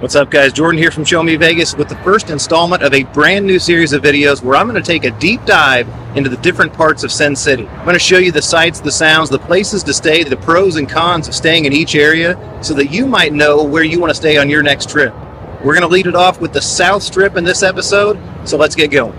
What's up, guys? Jordan here from Show Me Vegas with the first installment of a brand new series of videos where I'm going to take a deep dive into the different parts of Sin City. I'm going to show you the sights, the sounds, the places to stay, the pros and cons of staying in each area so that you might know where you want to stay on your next trip. We're going to lead it off with the South Strip in this episode, so let's get going.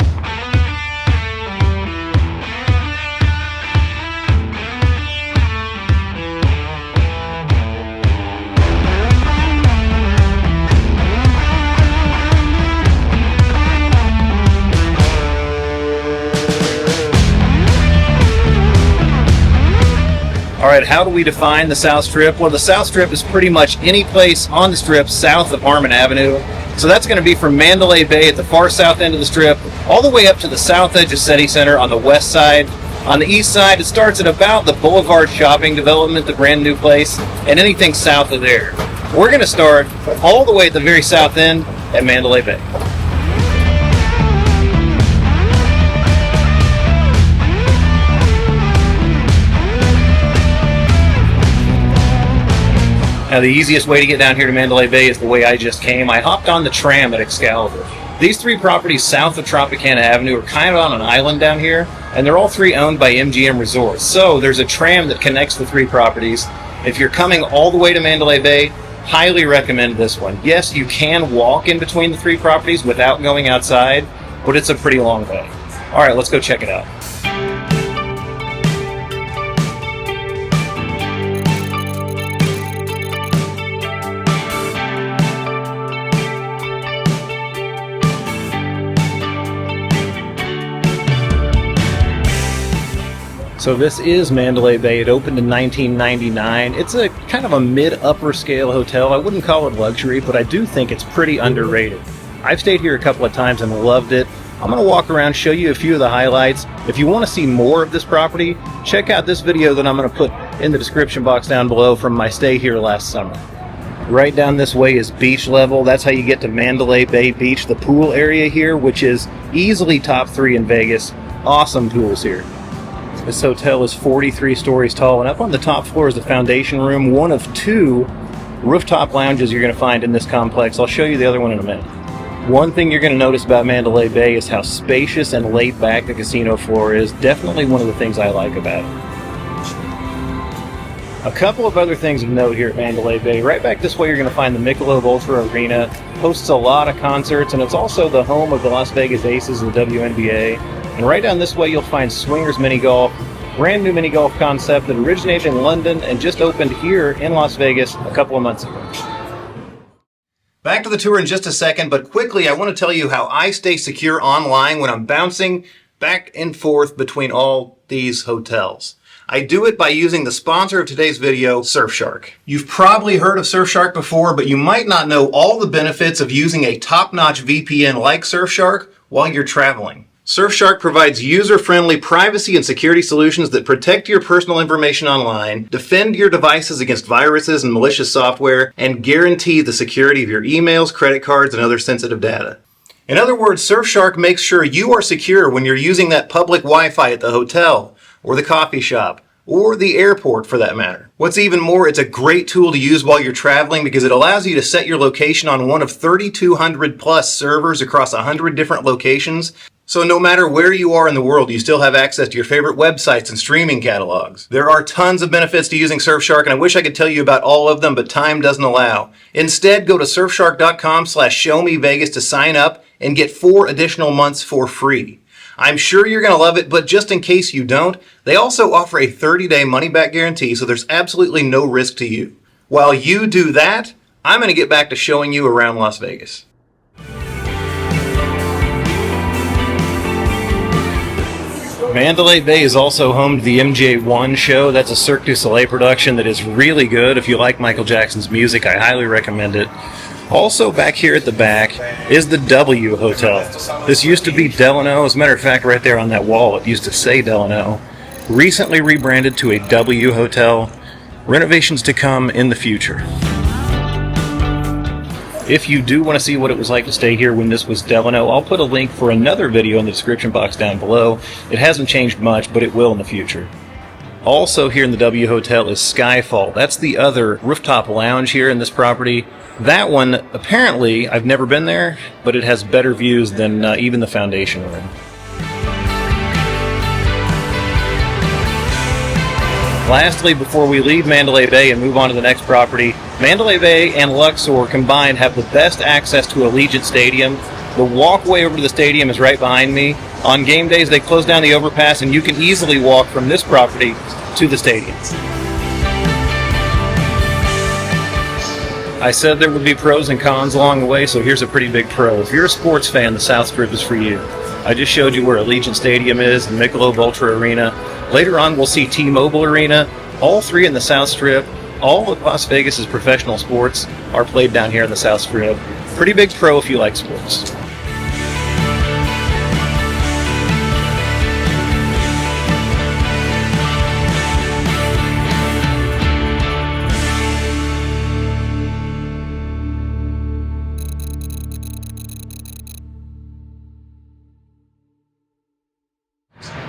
Alright, how do we define the South Strip? Well, the South Strip is pretty much any place on the Strip south of Harmon Avenue. So that's going to be from Mandalay Bay at the far south end of the Strip, all the way up to the south edge of City Center on the west side. On the east side, it starts at about the Boulevard Shopping Development, the brand new place, and anything south of there. We're going to start all the way at the very south end at Mandalay Bay. Now, the easiest way to get down here to Mandalay Bay is the way I just came. I hopped on the tram at Excalibur. These three properties south of Tropicana Avenue are kind of on an island down here, and they're all three owned by MGM Resorts. So there's a tram that connects the three properties. If you're coming all the way to Mandalay Bay, highly recommend this one. Yes, you can walk in between the three properties without going outside, but it's a pretty long way. All right, let's go check it out. So this is Mandalay Bay. It opened in 1999. It's a kind of a mid-upper scale hotel. I wouldn't call it luxury, but I do think it's pretty underrated. I've stayed here a couple of times and loved it. I'm going to walk around, show you a few of the highlights. If you want to see more of this property, check out this video that I'm going to put in the description box down below from my stay here last summer. Right down this way is beach level. That's how you get to Mandalay Bay Beach, the pool area here, which is easily top 3 in Vegas. Awesome pools here. This hotel is 43 stories tall, and up on the top floor is the foundation room, one of 2 rooftop lounges you're going to find in this complex. I'll show you the other one in a minute. One thing you're going to notice about Mandalay Bay is how spacious and laid back the casino floor is. Definitely one of the things I like about it. A couple of other things of note here at Mandalay Bay. Right back this way you're going to find the Michelob Ultra Arena. Hosts a lot of concerts, and it's also the home of the Las Vegas Aces and the WNBA. And right down this way you'll find Swingers Mini Golf, brand new mini golf concept that originated in London and just opened here in Las Vegas a couple of months ago. Back to the tour in just a second, but quickly I want to tell you how I stay secure online when I'm bouncing back and forth between all these hotels. I do it by using the sponsor of today's video, Surfshark. You've probably heard of Surfshark before, but you might not know all the benefits of using a top-notch VPN like Surfshark while you're traveling. Surfshark provides user-friendly privacy and security solutions that protect your personal information online, defend your devices against viruses and malicious software, and guarantee the security of your emails, credit cards, and other sensitive data. In other words, Surfshark makes sure you are secure when you're using that public Wi-Fi at the hotel, or the coffee shop, or the airport for that matter. What's even more, it's a great tool to use while you're traveling because it allows you to set your location on one of 3,200 plus servers across 100 different locations. So no matter where you are in the world, you still have access to your favorite websites and streaming catalogs. There are tons of benefits to using Surfshark, and I wish I could tell you about all of them, but time doesn't allow. Instead, go to surfshark.com/showmevegas to sign up and get 4 additional months for free. I'm sure you're going to love it, but just in case you don't, they also offer a 30-day money-back guarantee, so there's absolutely no risk to you. While you do that, I'm going to get back to showing you around Las Vegas. Mandalay Bay is also home to the MJ1 show. That's a Cirque du Soleil production that is really good. If you like Michael Jackson's music, I highly recommend it. Also back here at the back is the W Hotel. This used to be Delano. As a matter of fact, right there on that wall, it used to say Delano. Recently rebranded to a W Hotel. Renovations to come in the future. If you do want to see what it was like to stay here when this was Delano, I'll put a link for another video in the description box down below. It hasn't changed much, but it will in the future. Also here in the W Hotel is Skyfall. That's the other rooftop lounge here in this property. That one, apparently, I've never been there, but it has better views than even the Foundation room. Lastly, before we leave Mandalay Bay and move on to the next property, Mandalay Bay and Luxor combined have the best access to Allegiant Stadium. The walkway over to the stadium is right behind me. On game days, they close down the overpass, and you can easily walk from this property to the stadium. I said there would be pros and cons along the way, so here's a pretty big pro. If you're a sports fan, the South Strip is for you. I just showed you where Allegiant Stadium is and Michelob Ultra Arena. Later on, we'll see T-Mobile Arena. All three in the South Strip. All of Las Vegas's professional sports are played down here in the South Strip. Pretty big pro if you like sports.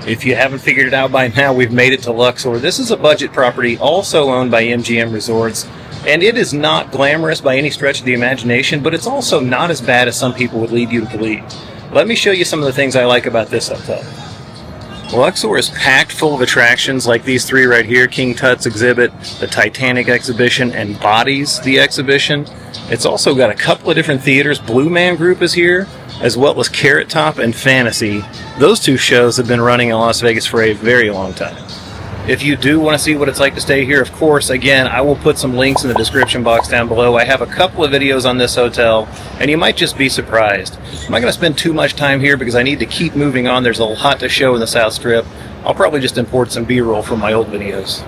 If you haven't figured it out by now, we've made it to Luxor. This is a budget property also owned by MGM Resorts, and it is not glamorous by any stretch of the imagination, but it's also not as bad as some people would lead you to believe. Let me show you some of the things I like about this hotel. Luxor is packed full of attractions like these three right here, King Tut's exhibit, the Titanic exhibition, and Bodies, the exhibition. It's also got a couple of different theaters. Blue Man Group is here, as well as Carrot Top and Fantasy. Those two shows have been running in Las Vegas for a very long time. If you do want to see what it's like to stay here, of course, again, I will put some links in the description box down below. I have a couple of videos on this hotel, and you might just be surprised. I'm not going to spend too much time here because I need to keep moving on. There's a lot to show in the South Strip. I'll probably just import some B-roll from my old videos.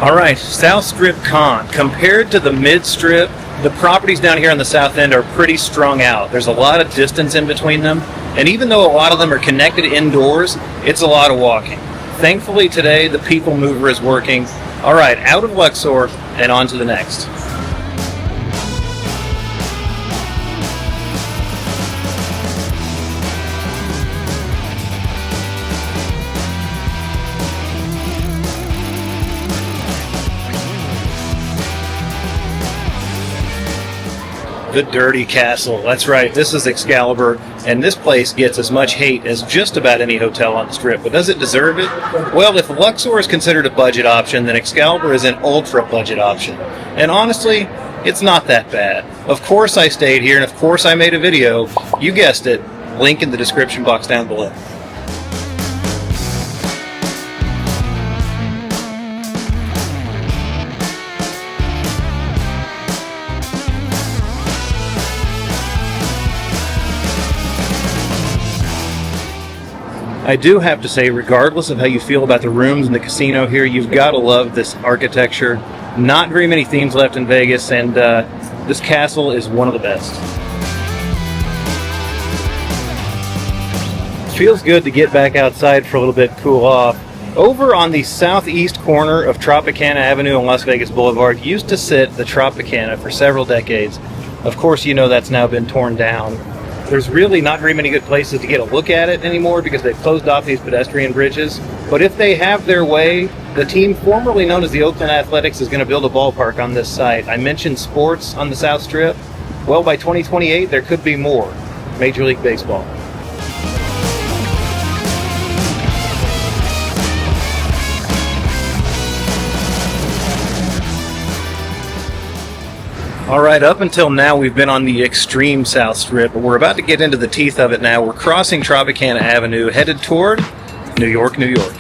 Alright, South Strip con. Compared to the mid-strip, the properties down here on the south end are pretty strung out. There's a lot of distance in between them, and even though a lot of them are connected indoors, it's a lot of walking. Thankfully today, the people mover is working. Alright, out of Luxor and on to the next. The Dirty Castle. That's right, this is Excalibur, and this place gets as much hate as just about any hotel on the Strip. But does it deserve it? Well, if Luxor is considered a budget option, then Excalibur is an ultra-budget option. And honestly, it's not that bad. Of course I stayed here, and of course I made a video. You guessed it. Link in the description box down below. I do have to say, regardless of how you feel about the rooms in the casino here, you've got to love this architecture. Not very many themes left in Vegas, and this castle is one of the best. Feels good to get back outside for a little bit, cool off. Over on the southeast corner of Tropicana Avenue and Las Vegas Boulevard used to sit the Tropicana for several decades. Of course, you know that's now been torn down. There's really not very many good places to get a look at it anymore because they've closed off these pedestrian bridges. But if they have their way, the team formerly known as the Oakland Athletics is going to build a ballpark on this site. I mentioned sports on the South Strip. Well, by 2028, there could be more. Major League Baseball. Alright, up until now we've been on the extreme South Strip, but we're about to get into the teeth of it now. We're crossing Tropicana Avenue, headed toward New York, New York.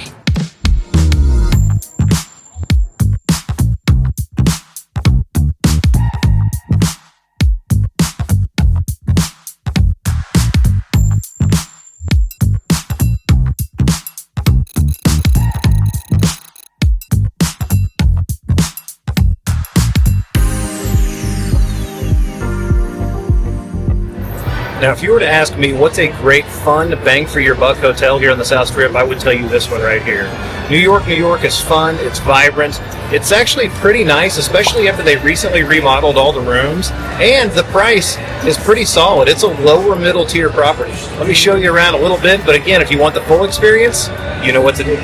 Now, if you were to ask me what's a great, fun, bang for your buck hotel here on the South Strip, I would tell you this one right here. New York is fun, it's vibrant, it's actually pretty nice, especially after they recently remodeled all the rooms, and the price is pretty solid. It's a lower middle tier property. Let me show you around a little bit, but again, if you want the full experience, you know what to do.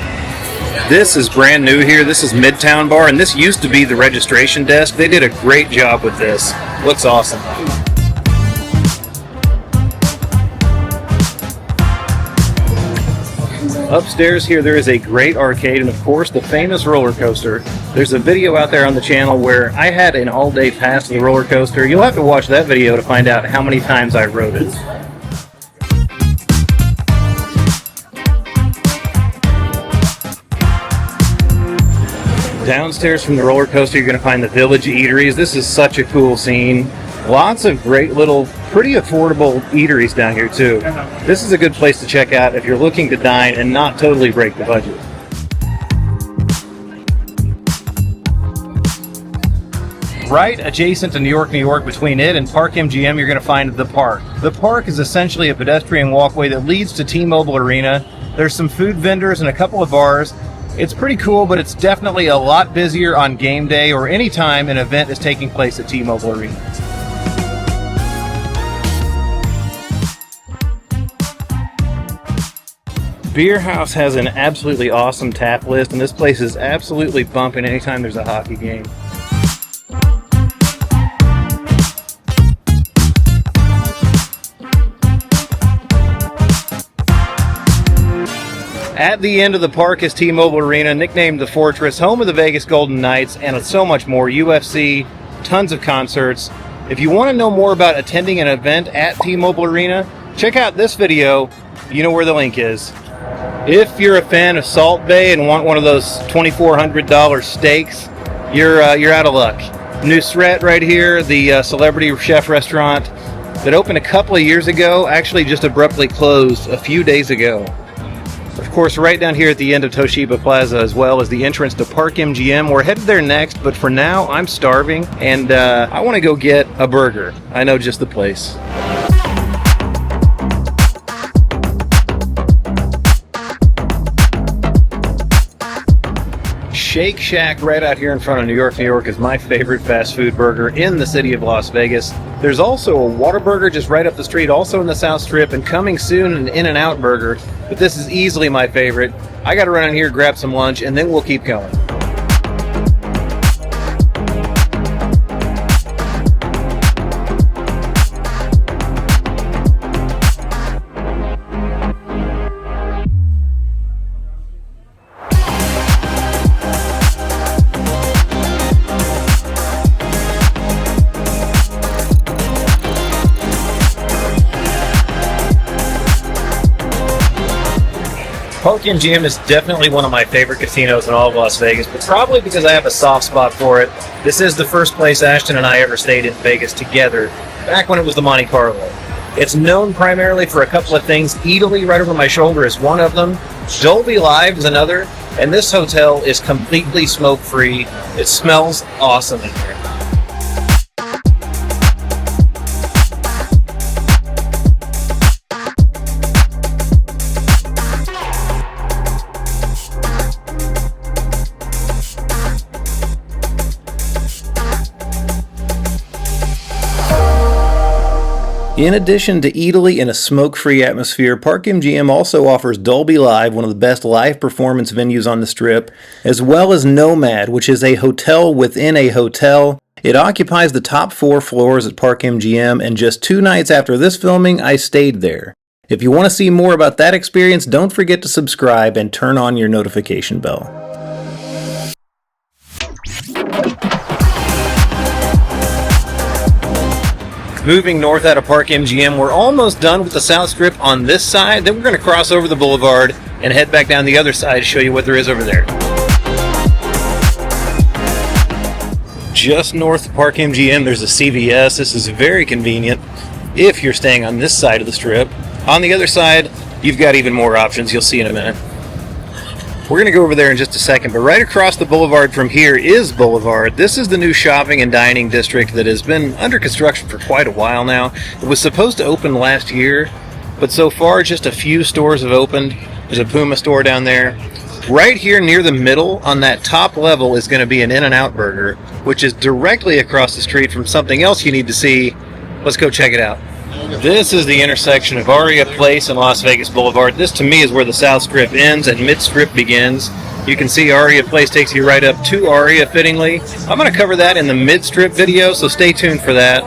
This is brand new here. This is Midtown Bar, and this used to be the registration desk. They did a great job with this. Looks awesome. Upstairs here, there is a great arcade and, of course, the famous roller coaster. There's a video out there on the channel where I had an all-day pass to the roller coaster. You'll have to watch that video to find out how many times I rode it. Downstairs from the roller coaster, you're going to find the Village Eateries. This is such a cool scene. Lots of great little, pretty affordable eateries down here too. This is a good place to check out if you're looking to dine and not totally break the budget. Right adjacent to New York, between it and Park MGM, you're going to find the Park. The Park is essentially a pedestrian walkway that leads to T-Mobile Arena. There's some food vendors and a couple of bars. It's pretty cool, but it's definitely a lot busier on game day or any time an event is taking place at T-Mobile Arena. Beer House has an absolutely awesome tap list, and this place is absolutely bumping anytime there's a hockey game. At the end of the park is T-Mobile Arena, nicknamed the Fortress, home of the Vegas Golden Knights, and so much more. UFC, tons of concerts. If you want to know more about attending an event at T-Mobile Arena, check out this video. You know where the link is. If you're a fan of Salt Bae and want one of those $2,400 steaks, you're out of luck. Nusret right here, the celebrity chef restaurant that opened a couple of years ago, actually just abruptly closed a few days ago. Of course, right down here at the end of Toshiba Plaza, as well as the entrance to Park MGM. We're headed there next, but for now, I'm starving, and I want to go get a burger. I know just the place. Shake Shack right out here in front of New York is my favorite fast food burger in the city of Las Vegas. There's also a Whataburger just right up the street, also in the South Strip, and coming soon an In-N-Out burger, but this is easily my favorite. I gotta run in here, grab some lunch, and then we'll keep going. Park MGM is definitely one of my favorite casinos in all of Las Vegas, but probably because I have a soft spot for it. This is the first place Ashton and I ever stayed in Vegas together, back when it was the Monte Carlo. It's known primarily for a couple of things. Eataly right over my shoulder is one of them. Dolby Live is another, and this hotel is completely smoke-free. It smells awesome in here. In addition to Eataly and a smoke-free atmosphere, Park MGM also offers Dolby Live, one of the best live performance venues on the Strip, as well as Nomad, which is a hotel within a hotel. It occupies the top 4 floors at Park MGM, and just 2 nights after this filming, I stayed there. If you want to see more about that experience, don't forget to subscribe and turn on your notification bell. Moving north out of Park MGM, we're almost done with the South Strip on this side. Then we're going to cross over the boulevard and head back down the other side to show you what there is over there. Just north of Park MGM, there's a CVS. This is very convenient if you're staying on this side of the Strip. On the other side, you've got even more options. You'll see in a minute. We're going to go over there in just a second, but right across the boulevard from here is Boulevard. This is the new shopping and dining district that has been under construction for quite a while now. It was supposed to open last year, but so far just a few stores have opened. There's a Puma store down there. Right here near the middle on that top level is going to be an In-N-Out Burger, which is directly across the street from something else you need to see. Let's go check it out. This is the intersection of Aria Place and Las Vegas Boulevard. This to me is where the South Strip ends and Mid Strip begins. You can see Aria Place takes you right up to Aria fittingly. I'm going to cover that in the Mid Strip video, so stay tuned for that.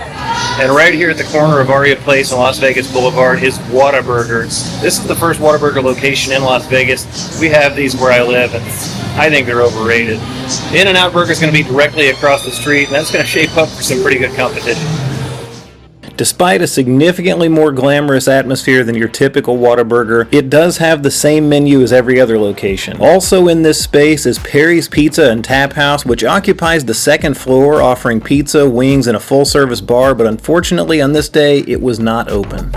And right here at the corner of Aria Place and Las Vegas Boulevard is Whataburgers. This is the first Whataburger location in Las Vegas. We have these where I live, and I think they're overrated. In-N-Out Burger is going to be directly across the street, and that's going to shape up for some pretty good competition. Despite a significantly more glamorous atmosphere than your typical Whataburger, it does have the same menu as every other location. Also in this space is Perry's Pizza and Tap House, which occupies the second floor, offering pizza, wings, and a full-service bar, but unfortunately on this day, it was not open.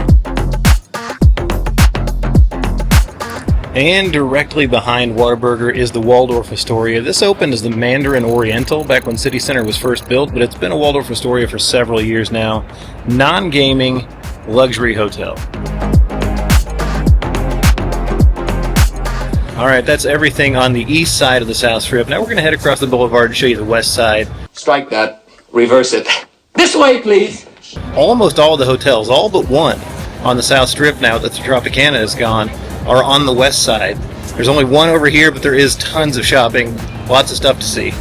And directly behind Whataburger is the Waldorf Astoria. This opened as the Mandarin Oriental back when City Center was first built, but it's been a Waldorf Astoria for several years now. Non-gaming luxury hotel. Alright, that's everything on the east side of the South Strip. Now we're going to head across the boulevard and show you the west side. Strike that. Reverse it. This way, please. Almost all the hotels, all but one, on the South Strip now that the Tropicana is gone, are on the west side. There's only one over here, but there is tons of shopping, lots of stuff to see.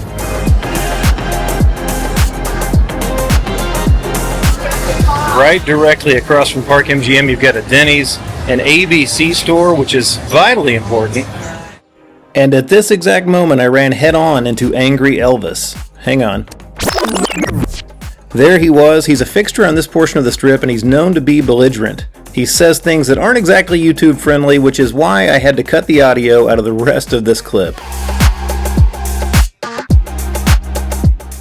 Right directly across from Park MGM, you've got a Denny's, an ABC store, which is vitally important. And at this exact moment, I ran head-on into Angry Elvis. Hang on. There he was. He's a fixture on this portion of the strip, and he's known to be belligerent. He says things that aren't exactly YouTube friendly, which is why I had to cut the audio out of the rest of this clip.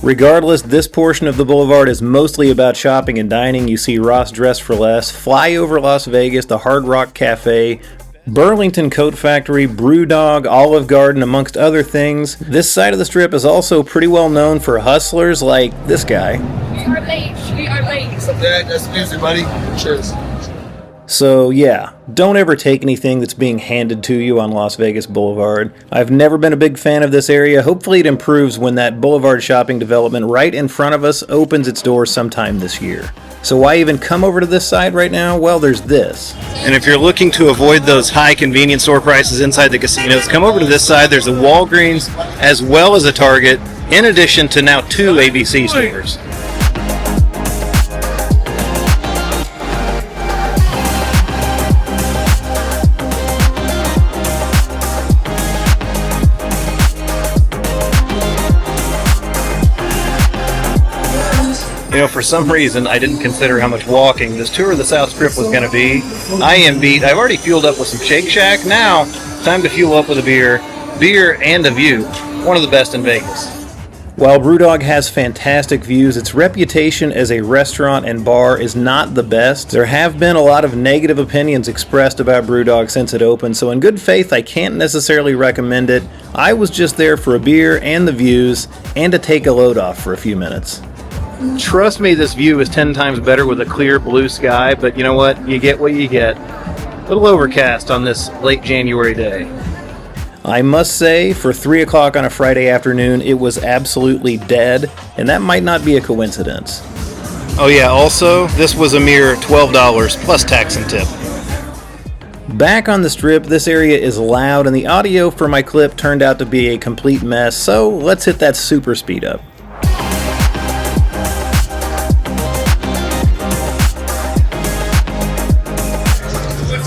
Regardless, this portion of the boulevard is mostly about shopping and dining. You see Ross Dress for Less, Flyover Las Vegas, the Hard Rock Cafe, Burlington Coat Factory, Brewdog, Olive Garden, amongst other things. This side of the strip is also pretty well known for hustlers like this guy. We are late. We are late. Yeah, that's music, buddy. Cheers. So yeah, don't ever take anything that's being handed to you on Las Vegas Boulevard. I've never been a big fan of this area. Hopefully it improves when that Boulevard shopping development right in front of us opens its doors sometime this year. So why even come over to this side right now? Well, there's this. And if you're looking to avoid those high convenience store prices inside the casinos, come over to this side. There's a Walgreens as well as a Target, in addition to now 2 ABC stores. You know, for some reason, I didn't consider how much walking this tour of the South Strip was going to be. I am beat. I've already fueled up with some Shake Shack. Now, time to fuel up with a beer. Beer and a view. One of the best in Vegas. While Brewdog has fantastic views, its reputation as a restaurant and bar is not the best. There have been a lot of negative opinions expressed about Brewdog since it opened, so in good faith, I can't necessarily recommend it. I was just there for a beer and the views, and to take a load off for a few minutes. Trust me, this view is 10 times better with a clear blue sky, but you know what? You get what you get. A little overcast on this late January day. I must say, for 3 o'clock on a Friday afternoon, it was absolutely dead, and that might not be a coincidence. Oh yeah, also, this was a mere $12 plus tax and tip. Back on the strip, this area is loud, and the audio for my clip turned out to be a complete mess, so let's hit that super speed up.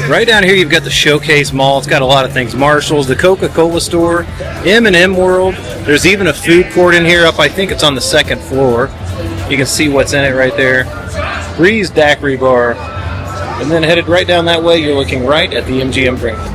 Right down here, you've got the Showcase Mall. It's got a lot of things. Marshall's, the Coca-Cola store, M&M World. There's even a food court in here up. I think it's on the 2nd floor. You can see what's in it right there. Breeze Daiquiri Bar. And then headed right down that way, you're looking right at the MGM Grand.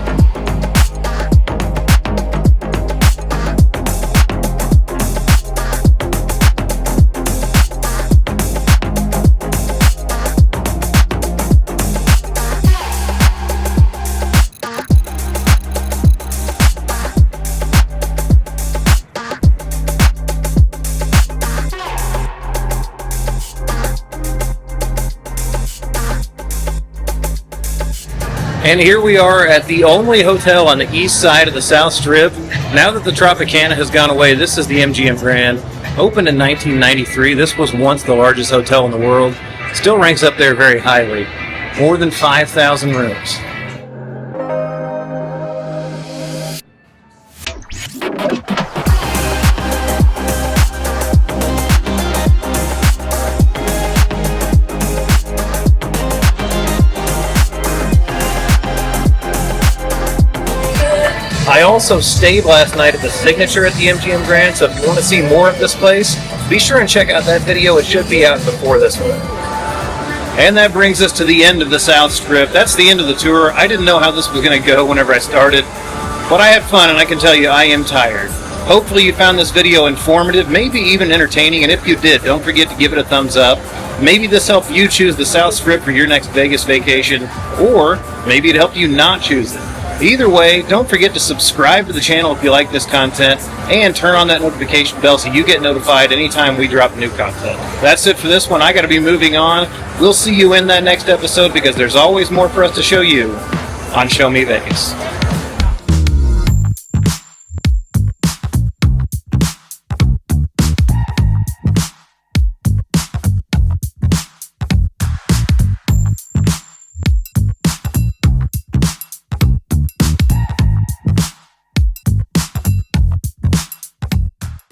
And here we are at the only hotel on the east side of the South Strip. Now that the Tropicana has gone away, this is the MGM Grand. Opened in 1993, this was once the largest hotel in the world. Still ranks up there very highly. More than 5,000 rooms. I also stayed last night at the Signature at the MGM Grand, so if you want to see more of this place, be sure and check out that video. It should be out before this one. And that brings us to the end of the South Strip. That's the end of the tour. I didn't know how this was going to go whenever I started, but I had fun, and I can tell you I am tired. Hopefully you found this video informative, maybe even entertaining, and if you did, don't forget to give it a thumbs up. Maybe this helped you choose the South Strip for your next Vegas vacation, or maybe it helped you not choose it. Either way, don't forget to subscribe to the channel if you like this content, and turn on that notification bell so you get notified anytime we drop new content. That's it for this one. I got to be moving on. We'll see you in that next episode because there's always more for us to show you on Show Me Vegas.